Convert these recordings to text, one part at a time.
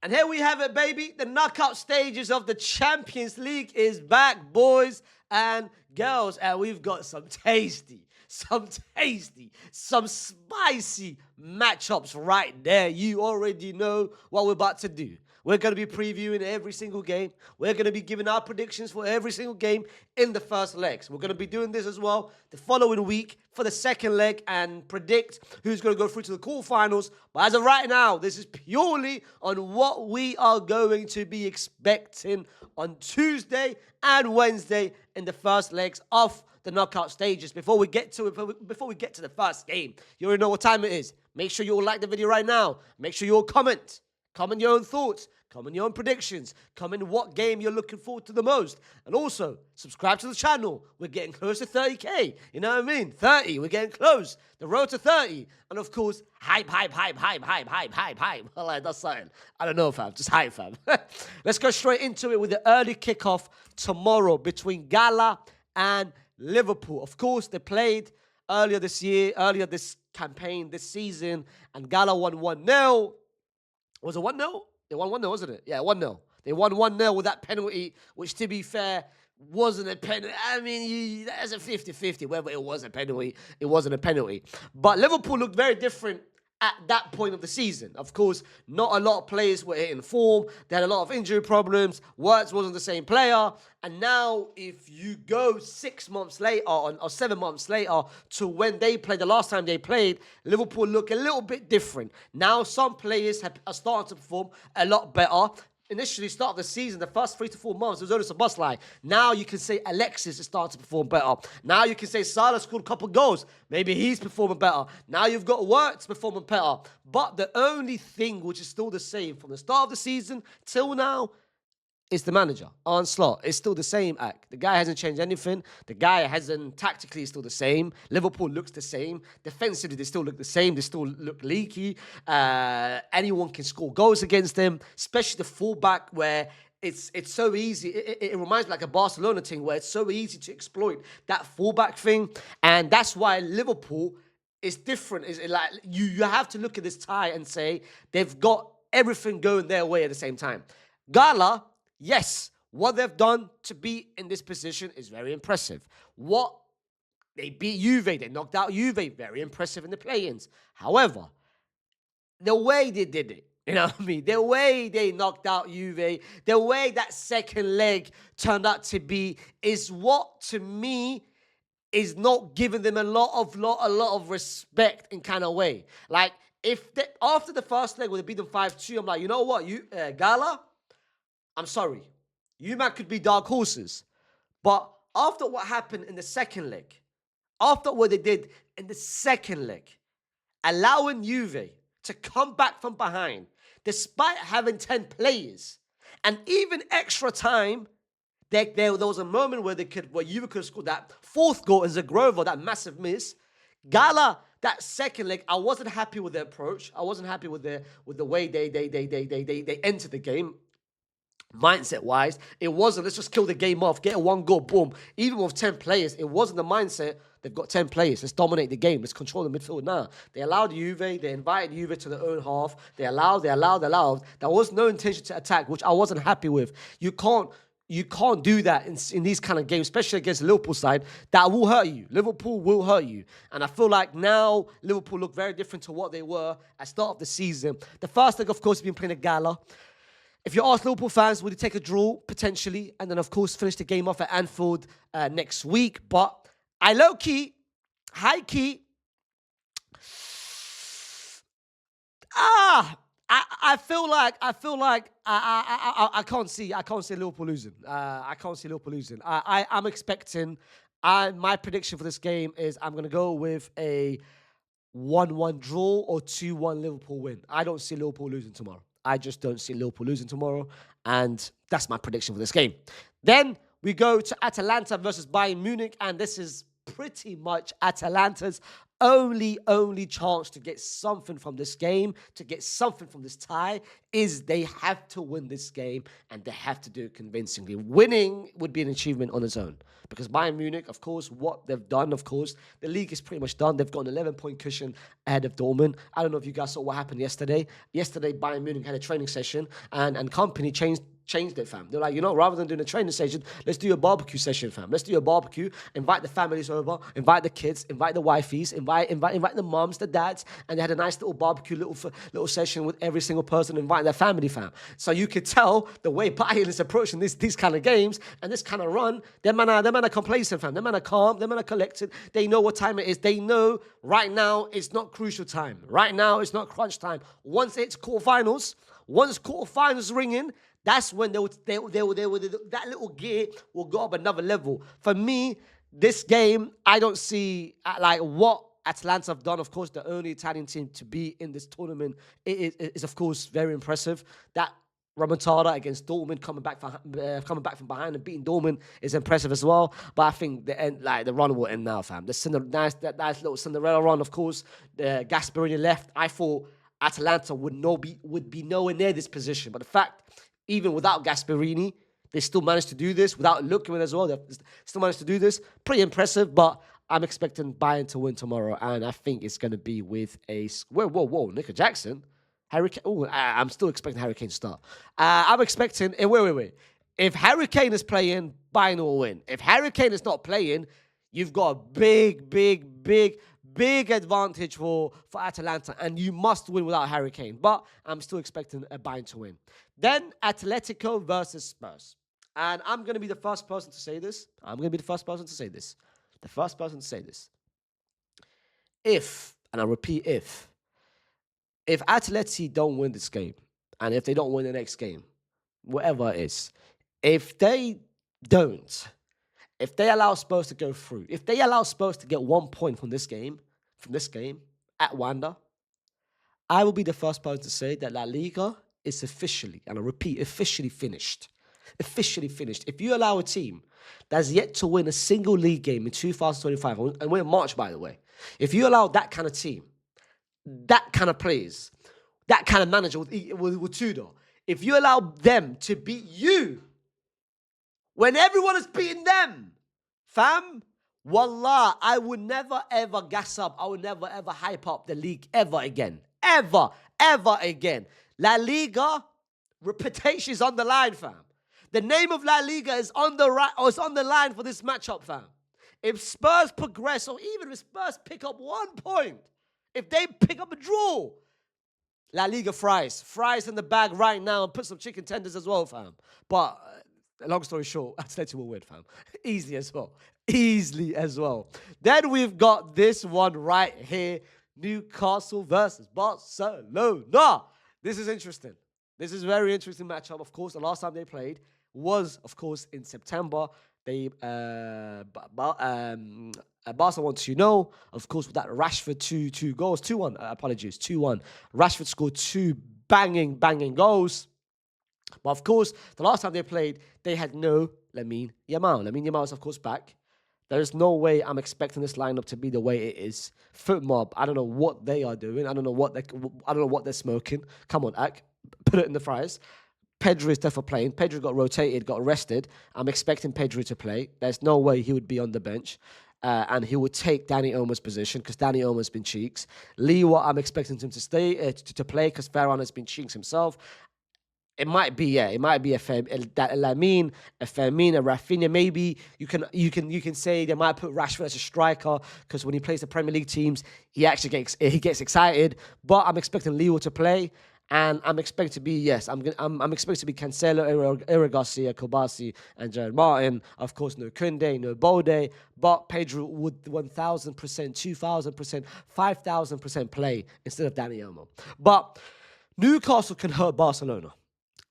And here we have it, baby. The knockout stages of the Champions League is back, boys and girls. And we've got some some spicy matchups right there. You already know what we're about to do. We're going to be previewing every single game. We're going to be giving our predictions for every single game in the first legs. We're going to be doing this as well the following week for the second leg and predict who's going to go through to the quarterfinals. But as of right now, this is purely on what we are going to be expecting on Tuesday and Wednesday in the first legs of the knockout stages. Before we get to the first game, you already know what time it is. Make sure you all like the video right now. Make sure you all comment. Comment your own thoughts. Comment your own predictions. Comment what game you're looking forward to the most. And also, subscribe to the channel. We're getting close to 30K. You know what I mean? 30. We're getting close. The road to 30. And of course, hype. Well, that's something. I don't know, fam. Just hype, fam. Let's go straight into it with the early kickoff tomorrow between Gala and Liverpool. Of course, they played earlier this campaign, this season, and Gala won 1-0. Was it 1-0? They won 1-0, wasn't it? Yeah, 1-0. They won 1-0 with that penalty, which, to be fair, wasn't a penalty. I mean, that's a 50-50. Whether it was a penalty, it wasn't a penalty. But Liverpool looked very different at that point of the season. Of course, not a lot of players were in form. They had a lot of injury problems. Wirtz wasn't the same player. And now, if you go 6 months later or 7 months later to when they played, the last time they played, Liverpool look a little bit different. Now, some players are starting to perform a lot better. Initially, start of the season, the first 3 to 4 months, it was only a bus line. Now you can say Alexis is starting to perform better. Now you can say Salah scored a couple goals. Maybe he's performing better. Now you've got Wirtz performing better. But the only thing which is still the same from the start of the season till now is the manager, Arne Slot. It's still the same act. The guy hasn't changed anything. The guy hasn't, tactically, still the same. Liverpool looks the same. Defensively, they still look the same. They still look leaky. Anyone can score goals against them, especially the fullback where it's so easy. It reminds me like a Barcelona thing where it's so easy to exploit that fullback thing. And that's why Liverpool is different. Is like you have to look at this tie and say they've got everything going their way at the same time. Gala, yes, what they've done to be in this position is very impressive. What they beat Juve, they knocked out Juve, very impressive in the play-ins. However, the way they did it, you know what I mean? The way they knocked out Juve, the way that second leg turned out to be is what, to me, is not giving them a lot of respect in kind of way. Like, after the first leg, when they beat them 5-2, I'm like, you know what, Gala, I'm sorry. You man could be dark horses. But after what happened in the second leg, after what they did in the second leg, allowing Juve to come back from behind, despite having 10 players, and even extra time, there was a moment where Juve could have scored that fourth goal in Zagrova, that massive miss. Gala, that second leg, I wasn't happy with their approach. I wasn't happy with the way they entered the game. Mindset-wise, it wasn't, let's just kill the game off, get a one goal, boom. Even with 10 players, it wasn't the mindset, they've got 10 players, let's dominate the game, let's control the midfield now. They allowed Juve, they invited Juve to their own half, they allowed. There was no intention to attack, which I wasn't happy with. You can't do that in these kind of games, especially against the Liverpool side. That will hurt you. Liverpool will hurt you. And I feel like now Liverpool look very different to what they were at the start of the season. The first leg, of course, has been playing a Gala. If you ask Liverpool fans, would you take a draw, potentially, and then, of course, finish the game off at Anfield next week? But high-key, I feel like I can't see Liverpool losing. I can't see Liverpool losing. I'm expecting, my prediction for this game is I'm going to go with a 1-1 draw or 2-1 Liverpool win. I don't see Liverpool losing tomorrow. I just don't see Liverpool losing tomorrow. And that's my prediction for this game. Then we go to Atalanta versus Bayern Munich. And this is pretty much Atalanta's only chance to get something from this game, to get something from this tie, is they have to win this game, and they have to do it convincingly. Winning would be an achievement on its own. Because Bayern Munich, of course, what they've done, of course, the league is pretty much done. They've got an 11-point cushion ahead of Dortmund. I don't know if you guys saw what happened yesterday. Yesterday, Bayern Munich had a training session, and company changed it, fam. They're like, rather than doing a training session, let's do a barbecue session, fam. Let's do a barbecue, invite the families over, invite the kids, invite the wifeys, invite the mums, the dads, and they had a nice little barbecue, little session with every single person, invite their family, fam. So you could tell the way Bayern is approaching these kind of games and this kind of run, them man are complacent, fam. Them man are calm, them man are collected. They know what time it is. They know right now it's not crucial time. Right now it's not crunch time. Once quarterfinals ring in, that's when that little gear will go up another level. For me, this game, I don't see like what Atalanta have done. Of course, the only Italian team to be in this tournament is of course very impressive. That remontada against Dortmund, coming back from behind and beating Dortmund is impressive as well. But I think the run will end now, fam. That nice little Cinderella run, of course. The Gasperini left. I thought Atalanta would be nowhere near this position, but the fact, even without Gasperini, they still managed to do this. Without Lukman as well, they still managed to do this. Pretty impressive, but I'm expecting Bayern to win tomorrow, and I think it's going to be with a... Whoa, Nico Jackson? Harry Kane? Oh, I'm still expecting Harry Kane to start. I'm expecting... Wait. If Harry Kane is playing, Bayern will win. If Harry Kane is not playing, you've got a big advantage for Atalanta, and you must win without Harry Kane. But I'm still expecting a Bayern to win. Then Atletico versus Spurs. And I'm going to be the first person to say this. If, and I repeat if Atleti don't win this game, and if they don't win the next game, whatever it is, if they allow Spurs to go through, if they allow Spurs to get 1 point from this game at Wanda, I will be the first person to say that La Liga is officially, and I repeat, officially finished. If you allow a team that's yet to win a single league game in 2025, and we're in March, by the way, if you allow that kind of team, that kind of players, that kind of manager with Tudor, if you allow them to beat you when everyone is beating them, fam, wallah, I would never ever gas up. I would never ever hype up the league ever again. Ever again. La Liga reputation is on the line, fam. The name of La Liga is on the line for this matchup, fam. If Spurs progress, or even if Spurs pick up 1 point, if they pick up a draw, La Liga fries in the bag right now, and put some chicken tenders as well, fam. But long story short, Atletico will win, fam. Easily as well. Then we've got this one right here. Newcastle versus Barcelona. This is interesting. This is a very interesting matchup. Of course, the last time they played was, of course, in September. They Barca won 2-0. Of course, with that Rashford 2 goals. 2-1, apologies, 2-1. Rashford scored 2 banging goals. But of course, the last time they played, they had no Lamine Yamal. Lamine Yamal is, of course, back. There is no way I'm expecting this lineup to be the way it is. Foot mob, I don't know what they are doing. I don't know what they're smoking. Come on, Ak, put it in the fries. Pedro is definitely playing. Pedro got rotated, got arrested. I'm expecting Pedro to play. There's no way he would be on the bench. And he would take Danny Olmo's position because Danny Olmo's been cheeks. Lewa, I'm expecting him to stay to play because Ferran has been cheeks himself. It might be a Lamine, a Firmino, a Rafinha. Maybe you can say they might put Rashford as a striker because when he plays the Premier League teams, he gets excited. But I'm expecting Leo to play, and I'm expecting to be I'm expecting to be Cancelo, Eric Garcia, Kobasi, and Jared Martin. Of course, no Kunde, no Bodø, but Pedro would 1,000%, 2,000%, 5,000% play instead of Dani Olmo. But Newcastle can hurt Barcelona.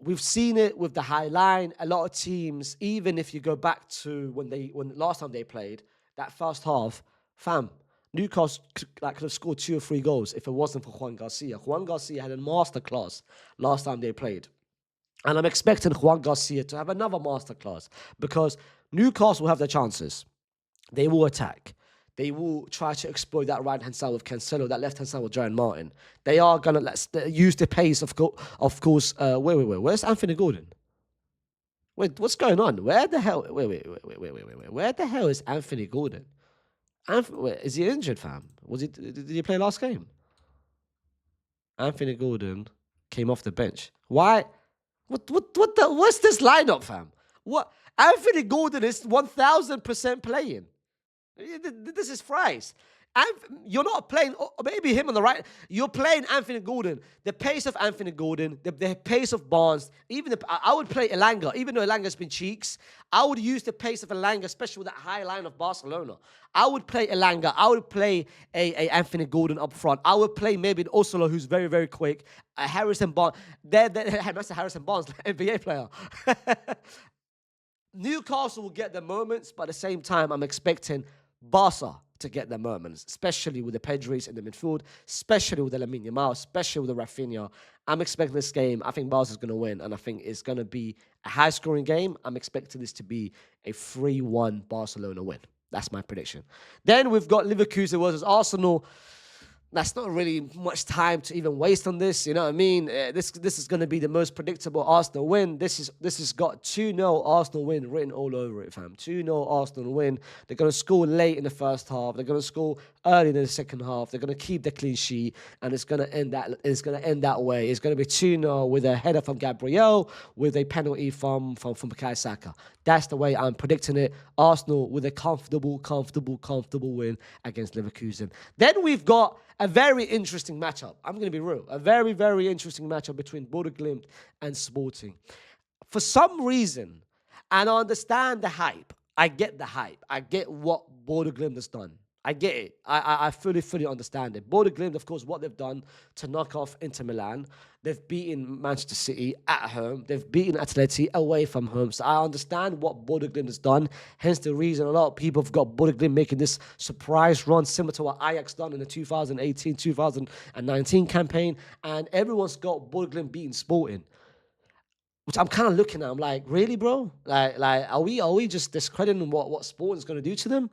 We've seen it with the high line. A lot of teams, even if you go back to when last time they played, that first half, fam, Newcastle could have scored 2 or 3 goals if it wasn't for Juan Garcia. Juan Garcia had a masterclass last time they played. And I'm expecting Juan Garcia to have another masterclass because Newcastle will have their chances. They will attack. they will try to exploit that right-hand side with Cancelo, that left-hand side with Jaron Martin. They are going to use the pace, of course. Where's Anthony Gordon? Wait, what's going on? Where the hell? Wait. Where the hell is Anthony Gordon? Is he injured, fam? Did he play last game? Anthony Gordon came off the bench. Why? What's this lineup, fam? What? Anthony Gordon is 1,000% playing. This is fries. And you're not playing, maybe him on the right. You're playing Anthony Gordon. The pace of Anthony Gordon, the pace of Barnes, I would play Elanga, even though Elanga's been cheeks. I would use the pace of Elanga, especially with that high line of Barcelona. I would play Elanga. I would play a Anthony Gordon up front. I would play maybe an Osolo, who's very, very quick. Harrison Barnes. That's a Harrison Barnes, NBA player. Newcastle will get their moments, but at the same time, I'm expecting Barca to get their moments, especially with the Pedris in the midfield, especially with the Lamine Yamal, especially with the Rafinha. I'm expecting this game. I think Barca's going to win, and I think it's going to be a high-scoring game. I'm expecting this to be a 3-1 Barcelona win. That's my prediction. Then we've got Leverkusen versus Arsenal. That's not really much time to even waste on this. You know what I mean? This is going to be the most predictable Arsenal win. This has got 2-0 Arsenal win written all over it, fam. 2-0 Arsenal win. They're going to score late in the first half. They're going to score early in the second half. They're going to keep the clean sheet, and it's going to end that way. It's going to be 2-0 with a header from Gabriel, with a penalty from Bukayo Saka. That's the way I'm predicting it. Arsenal with a comfortable win against Leverkusen. Then we've got a very interesting matchup. I'm going to be real. A very, very interesting matchup between Bodø, Glimt and Sporting. For some reason, and I understand the hype. I get the hype. I get what Bodø, Glimt has done. I get it. I fully understand it. Bodø, Glimt, of course, what they've done to knock off Inter Milan. They've beaten Manchester City at home. They've beaten Atleti away from home. So I understand what Bodø, Glimt has done. Hence the reason a lot of people have got Bodø, Glimt making this surprise run similar to what Ajax done in the 2018-2019 campaign. And everyone's got Bodø, Glimt beating Sporting. Which I'm kind of looking at. I'm like, really, bro? Like, are we just discrediting what Sporting's going to do to them?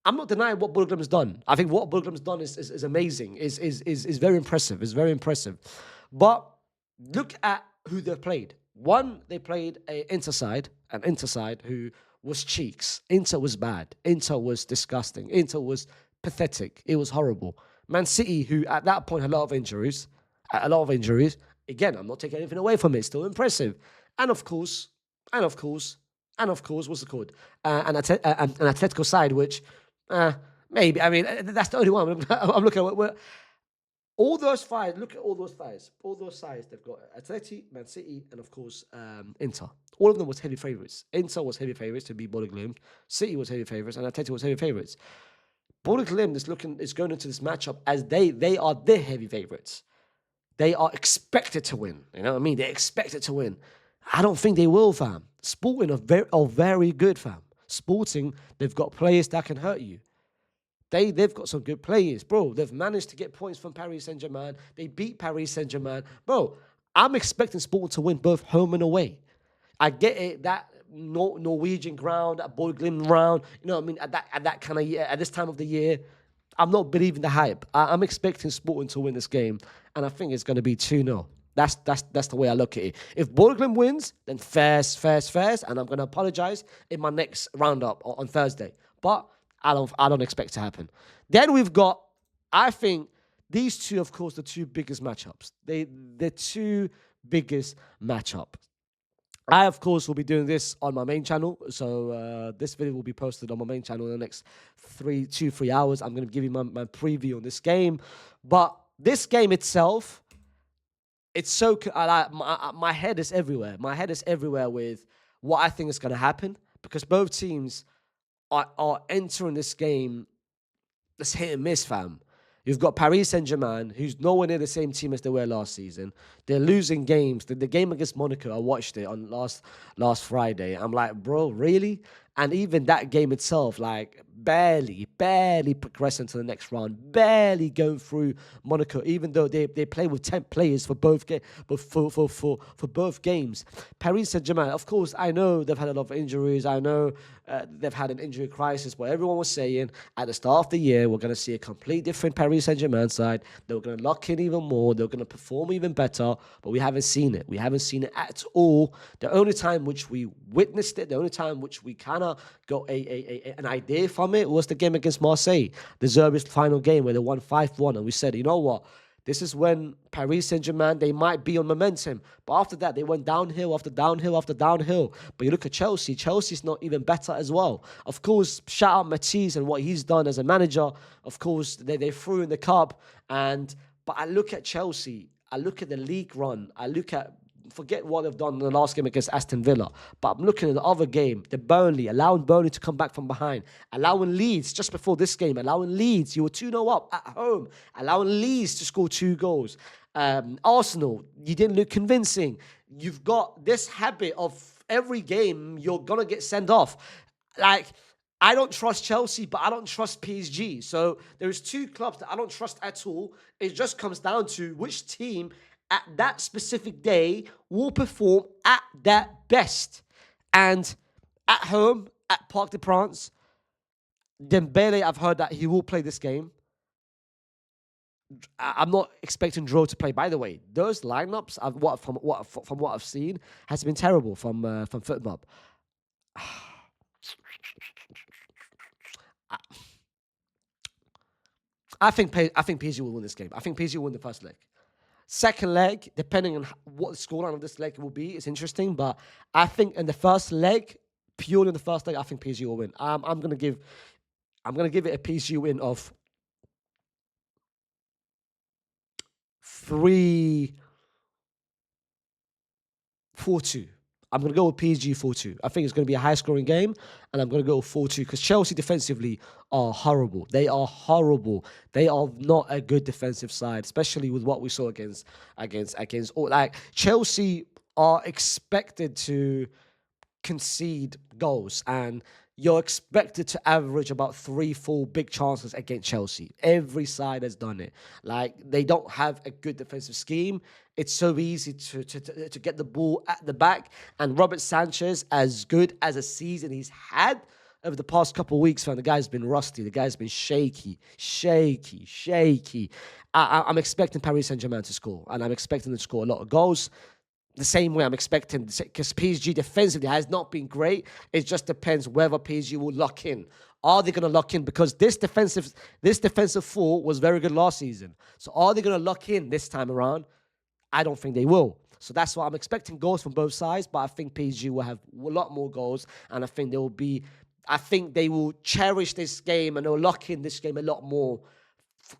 I'm not denying what Bodø Glimt has done. I think what Bodø Glimt has done is amazing. Is very impressive. It's very impressive. But look at who they've played. One, they played an Inter side who was cheeks. Inter was bad. Inter was disgusting. Inter was pathetic. It was horrible. Man City, who at that point had a lot of injuries. Again, I'm not taking anything away from it. It's still impressive. And of course, what's it called? An Atletico side, which maybe. I mean, that's the only one. I'm looking at all those five. Look at all those fives. All those sides they've got: Atleti, Man City, and of course Inter. All of them was heavy favourites. Inter was heavy favourites to beat Bodø Glimt. City was heavy favourites, and Atleti was heavy favourites. Bodø Glimt is going into this matchup as they are the heavy favourites. They are expected to win. You know what I mean? They're expected to win. I don't think they will, fam. Sporting are very good, fam. Sporting, they've got players that can hurt you. They've got some good players, bro. They've managed to get points from Paris Saint-Germain. They beat Paris Saint-Germain. Bro, I'm expecting Sporting to win both home and away. I get it, that Norwegian ground, that Bodø Glimt ground, you know what I mean, at that kind of year, at this time of the year, I'm not believing the hype. I'm expecting Sporting to win this game, and I think it's going to be 2-0. That's the way I look at it. If Bodø Glimt wins, then fairs, and I'm going to apologize in my next roundup on Thursday. But I don't expect it to happen. Then we've got, I think, these two, of course, the two biggest matchups. The two biggest matchups. I, of course, will be doing this on my main channel. So this video will be posted on my main channel in the next 3 hours. I'm going to give you my preview on this game. But this game itself, it's so... my head is everywhere. My head is everywhere with what I think is going to happen. Because both teams are entering this game, let's hit and miss, fam. You've got Paris Saint-Germain, who's nowhere near the same team as they were last season. They're losing games. The game against Monaco, I watched it on last Friday. I'm like, bro, really? And even that game itself, like barely progressing to the next round, barely going through Monaco, even though they play with 10 players for both for both games. Paris Saint-Germain, of course, I know they've had a lot of injuries. I know they've had an injury crisis, but everyone was saying at the start of the year, we're going to see a complete different Paris Saint-Germain side. They were going to lock in even more. They're going to perform even better, but we haven't seen it. We haven't seen it at all. The only time which we witnessed it, the only time which we kind of got an idea from it was the game against Marseille, the Zerbi's final game where they won 5-1, and we said, you know what? This is when Paris Saint-Germain, they might be on momentum. But after that, they went downhill after downhill after downhill. But you look at Chelsea, Chelsea's not even better as well. Of course, shout out Matisse and what he's done as a manager. Of course, they threw in the cup. But I look at Chelsea, I look at the league run, forget what they've done in the last game against Aston Villa. But I'm looking at the other game, the Burnley, allowing Burnley to come back from behind, allowing Leeds, just before this game, allowing Leeds, you were 2-0 up at home, allowing Leeds to score 2 goals. Arsenal, you didn't look convincing. You've got this habit of every game, you're going to get sent off. Like, I don't trust Chelsea, but I don't trust PSG. So there's 2 clubs that I don't trust at all. It just comes down to which team at that specific day will perform at their best. And at home, at Parc des Princes, Dembele, I've heard that he will play this game. I'm not expecting Draw to play. By the way, those lineups, from what I've seen, has been terrible from FootMob. I think PSG will win this game. I think PSG will win the first leg. Second leg, depending on what the scoreline of this leg will be, it's interesting. But I think in the first leg, purely in the first leg, I think PSG will win. I'm gonna give it a PSG win of 3-4-2. I'm going to go with PSG 4-2. I think it's going to be a high-scoring game, and I'm going to go with 4-2 because Chelsea defensively are horrible. They are horrible. They are not a good defensive side, especially with what we saw against all. Like, Chelsea are expected to concede goals, and you're expected to average about 3-4 big chances against Chelsea. Every side has done it. Like, they don't have a good defensive scheme. It's so easy to get the ball at the back. And Robert Sanchez, as good as a season he's had over the past couple of weeks, man, the guy's been rusty. The guy's been shaky. I'm expecting Paris Saint-Germain to score, and I'm expecting them to score a lot of goals. The same way I'm expecting, because PSG defensively has not been great. It just depends whether PSG will lock in. Are they going to lock in? Because this defensive four was very good last season. So are they going to lock in this time around? I don't think they will. So that's why I'm expecting goals from both sides. But I think PSG will have a lot more goals, and I think they will cherish this game, and they'll lock in this game a lot more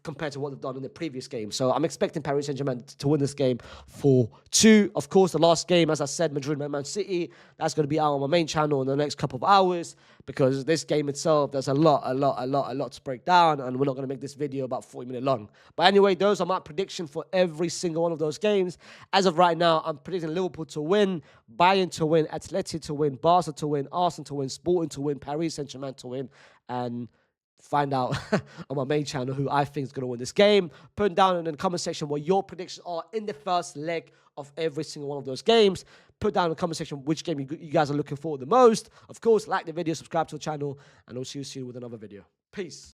compared to what they've done in the previous game. So I'm expecting Paris Saint-Germain to win this game 4-2. Of course, the last game, as I said, Madrid and Man City, that's going to be out on my main channel in the next couple of hours, because this game itself, there's a lot to break down, and we're not going to make this video about 40 minutes long. But anyway, those are my predictions for every single one of those games. As of right now, I'm predicting Liverpool to win, Bayern to win, Atletico to win, Barca to win, Arsenal to win, Sporting to win, Paris Saint-Germain to win, and find out on my main channel who I think is going to win this game. Put down in the comment section what your predictions are in the first leg of every single one of those games. Put down in the comment section which game you guys are looking forward the most. Of course, like the video, subscribe to the channel, and I'll see you soon with another video. Peace.